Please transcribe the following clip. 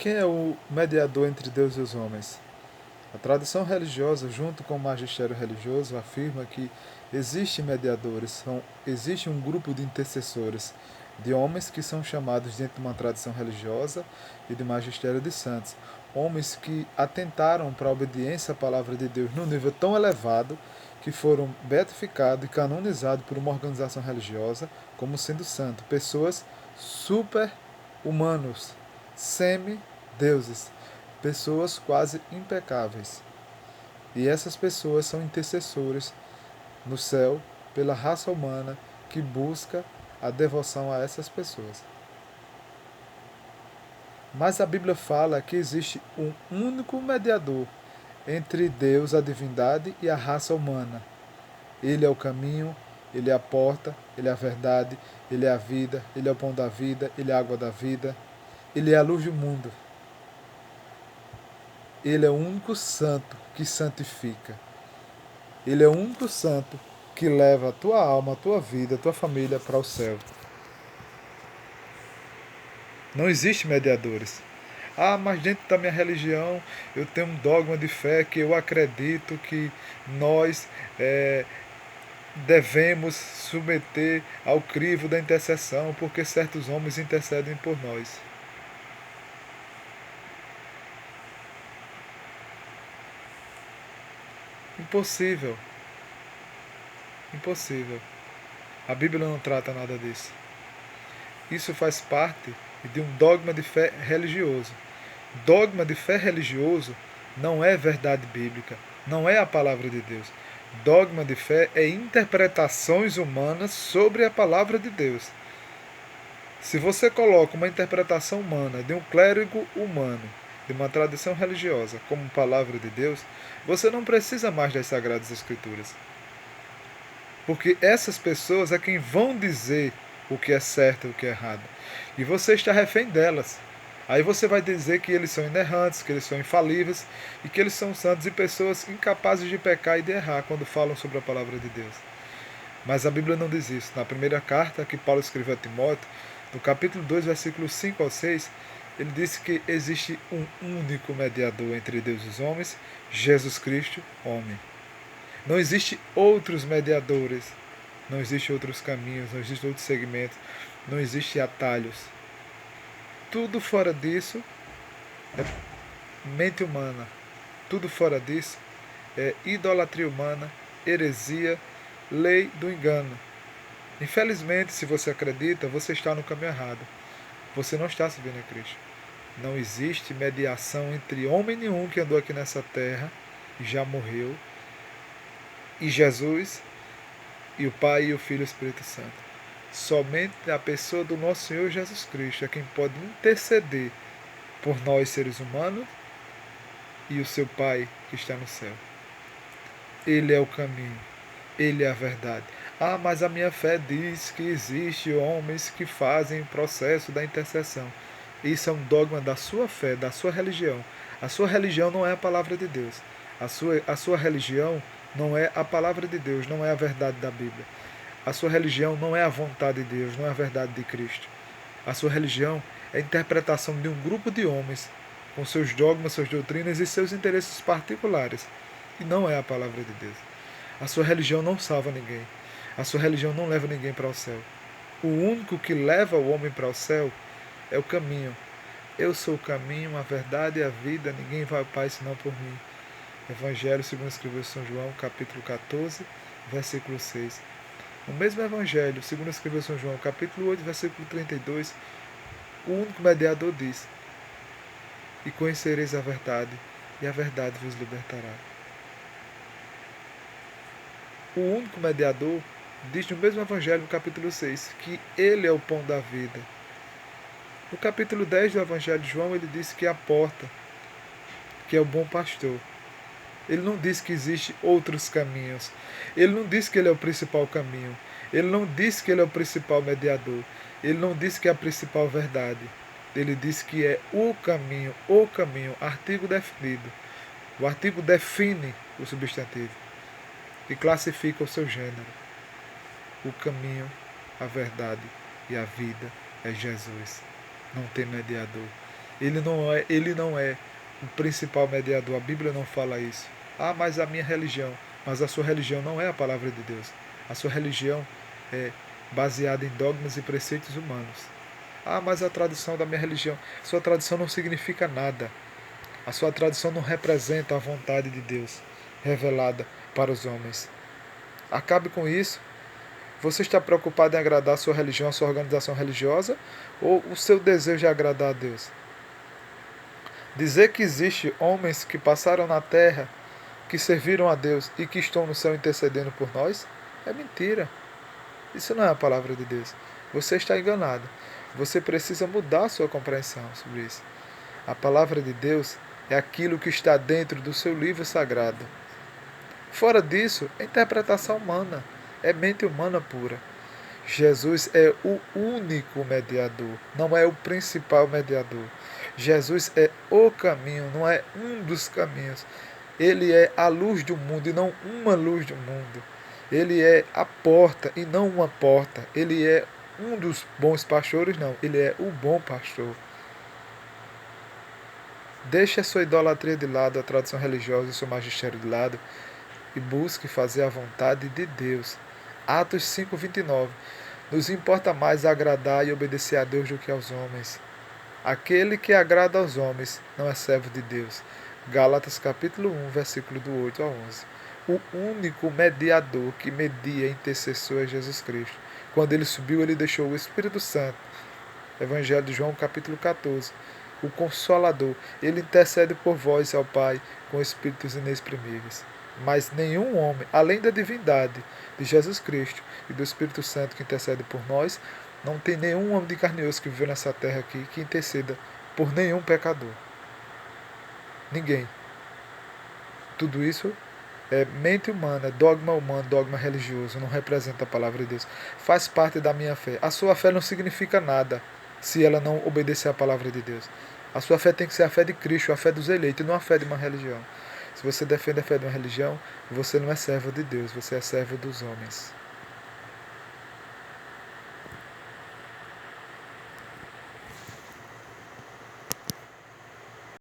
Quem é o mediador entre Deus e os homens? A tradição religiosa, junto com o magistério religioso, afirma que existem mediadores, existe um grupo de intercessores, de homens que são chamados dentro de uma tradição religiosa e de magistério de santos. Homens que atentaram para a obediência à palavra de Deus num nível tão elevado que foram beatificados e canonizados por uma organização religiosa como sendo santos. Pessoas super-humanos, semi-deuses, pessoas quase impecáveis. E essas pessoas são intercessores no céu pela raça humana que busca a devoção a essas pessoas. Mas a Bíblia fala que existe um único mediador entre Deus, a divindade, e a raça humana. Ele é o caminho, ele é a porta, ele é a verdade, ele é a vida, ele é o pão da vida, ele é a água da vida, ele é a luz do mundo. Ele é o único santo que santifica. Ele é o único santo que leva a tua alma, a tua vida, a tua família para o céu. Não existe mediadores. Ah, mas dentro da minha religião eu tenho um dogma de fé que eu acredito que nós devemos submeter ao crivo da intercessão porque certos homens intercedem por nós. Impossível. Impossível. A Bíblia não trata nada disso. Isso faz parte de um dogma de fé religioso. Dogma de fé religioso não é verdade bíblica, não é a palavra de Deus. Dogma de fé é interpretações humanas sobre a palavra de Deus. Se você coloca uma interpretação humana de um clérigo humano, de uma tradição religiosa, como palavra de Deus, você não precisa mais das Sagradas Escrituras. Porque essas pessoas é quem vão dizer o que é certo e o que é errado. E você está refém delas. Aí você vai dizer que eles são inerrantes, que eles são infalíveis e que eles são santos e pessoas incapazes de pecar e de errar quando falam sobre a palavra de Deus. Mas a Bíblia não diz isso. Na primeira carta que Paulo escreveu a Timóteo, no capítulo 2, versículos 5 ao 6, ele disse que existe um único mediador entre Deus e os homens, Jesus Cristo, homem. Não existe outros mediadores, não existe outros caminhos, não existe outros segmentos, não existe atalhos. Tudo fora disso é mente humana. Tudo fora disso é idolatria humana, heresia, lei do engano. Infelizmente, se você acredita, você está no caminho errado. Você não está seguindo a Cristo. Não existe mediação entre homem nenhum que andou aqui nessa terra e já morreu, e Jesus, e o Pai, e o Filho e o Espírito Santo. Somente a pessoa do nosso Senhor Jesus Cristo é quem pode interceder por nós, seres humanos, e o seu Pai que está no céu. Ele é o caminho, ele é a verdade. Ah, mas a minha fé diz que existe homens que fazem o processo da intercessão. Isso é um dogma da sua fé, da sua religião. A sua religião não é a palavra de Deus. A sua religião não é a palavra de Deus, não é a verdade da Bíblia. A sua religião não é a vontade de Deus, não é a verdade de Cristo. A sua religião é a interpretação de um grupo de homens com seus dogmas, suas doutrinas e seus interesses particulares. E não é a palavra de Deus. A sua religião não salva ninguém. A sua religião não leva ninguém para o céu. O único que leva o homem para o céu é o caminho. Eu sou o caminho, a verdade e a vida. Ninguém vai ao Pai senão por mim. Evangelho segundo escreveu São João, capítulo 14, versículo 6. No mesmo Evangelho, segundo escreveu São João, capítulo 8, versículo 32, o único mediador diz: E conhecereis a verdade, e a verdade vos libertará. O único mediador diz no mesmo Evangelho, no capítulo 6, que ele é o pão da vida. No capítulo 10 do Evangelho de João, ele diz que é a porta, que é o bom pastor. Ele não diz que existem outros caminhos. Ele não diz que ele é o principal caminho. Ele não diz que ele é o principal mediador. Ele não diz que é a principal verdade. Ele diz que é o caminho, artigo definido. O artigo define o substantivo e classifica o seu gênero. O caminho, a verdade e a vida é Jesus. Não tem mediador. Ele não é o principal mediador. A Bíblia não fala isso. Ah, mas a minha religião. Mas a sua religião não é a palavra de Deus. A sua religião é baseada em dogmas e preceitos humanos. Ah, mas a tradição da minha religião. Sua tradição não significa nada. A sua tradição não representa a vontade de Deus revelada para os homens. Acabe com isso. Você está preocupado em agradar a sua religião, a sua organização religiosa, ou o seu desejo é agradar a Deus? Dizer que existe homens que passaram na terra, que serviram a Deus e que estão no céu intercedendo por nós, é mentira. Isso não é a palavra de Deus. Você está enganado. Você precisa mudar a sua compreensão sobre isso. A palavra de Deus é aquilo que está dentro do seu livro sagrado. Fora disso, é interpretação humana, é mente humana pura. Jesus é o único mediador, não é o principal mediador. Jesus é o caminho, não é um dos caminhos. Ele é a luz do mundo e não uma luz do mundo. Ele é a porta e não uma porta. Ele é um dos bons pastores, não. Ele é o bom pastor. Deixe a sua idolatria de lado, a tradição religiosa e o seu magistério de lado e busque fazer a vontade de Deus. Atos 5:29. Nos importa mais agradar e obedecer a Deus do que aos homens. Aquele que agrada aos homens não é servo de Deus. Gálatas capítulo 1, versículo do 8 ao 11. O único mediador que media intercessor é Jesus Cristo. Quando ele subiu, ele deixou o Espírito Santo. Evangelho de João capítulo 14. O Consolador. Ele intercede por vós ao Pai com espíritos inexprimíveis. Mas nenhum homem, além da divindade de Jesus Cristo e do Espírito Santo que intercede por nós, não tem nenhum homem de carne e osso que vive nessa terra aqui que interceda por nenhum pecador. Ninguém. Tudo isso é mente humana, dogma humano, dogma religioso, não representa a palavra de Deus. Faz parte da minha fé. A sua fé não significa nada se ela não obedecer à palavra de Deus. A sua fé tem que ser a fé de Cristo, a fé dos eleitos, e não a fé de uma religião. Se você defende a fé de uma religião, você não é servo de Deus, você é servo dos homens.